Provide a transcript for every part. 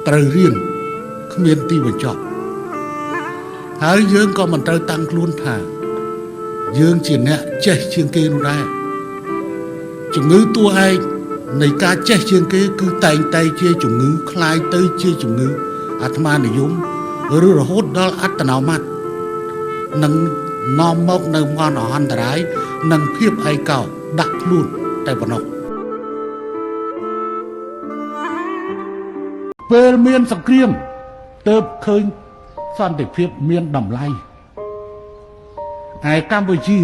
ត្រូវរៀនគ្មានទីបញ្ចប់ហើយយើងក៏មិនត្រូវតាំងខ្លួនថាយើងជាអ្នកចេះជាងគេនោះដែរជំងឺតួឯកនៃការចេះជាងគេគឺតែងតែជាជំងឺคล้ายទៅជាជំងឺអាត្មានិយមឬរហូតដល់អត្តនោម័តនឹងនាំមកនៅមហន្តអន្តរាយនិងភាពឯកោដាក់ខ្លួនតែប៉ុណ្ណោះពេលមានសង្គ្រាមទើបឃើញសន្តិភាពមានតម្លៃឯកម្ពុជា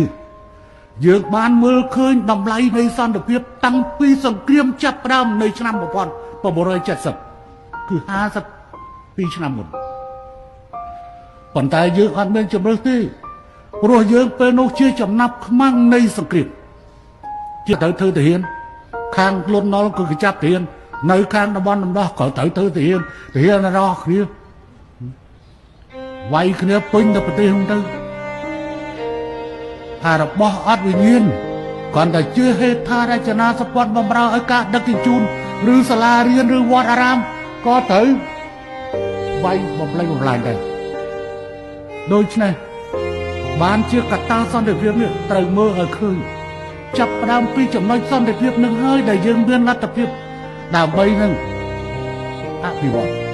យើងបានមើលឃើញតម្លៃនៃសន្តិភាពតាំងពីសង្គ្រាមចាប់ផ្ដើមនៅឆ្នាំ1970គឺ52ឆ្នាំមុនប៉ុន្តែយើងអត់មានជំរឿសទេព្រោះយើងពេលនោះជាចំណាប់ខ្មាំងនៃសង្គ្រាមជាត្រូវធ្វើទាហានខាងលន់នល់គឺគេចាប់ទាហាននៅខាងតំបន់ដំដោះក៏ត្រូវធ្វើទាហានរស់គ្នាវាយគ្នាពេញទៅប្រទេសនោះទៅថារបស់អត់វិញ្ញាណគ្រាន់តែជឿហេដ្ឋារចនាសម្ព័ន្ធបំរើឲ្យការដឹកជញ្ជូនឬសាលារៀនឬវត្តអារាមក៏ត្រូវវាយបំផ្លិចបំផ្លាញដែរដូច្នេះបានជាកត្តាសន្តិភាពនេះត្រូវមើលឲ្យឃើញចាប់ផ្ដើមពីចំណុចសន្តិភាពនឹងហើយដែលយើងមានលទ្ធភាពដើម្បីនឹងអភិវឌ្ឍ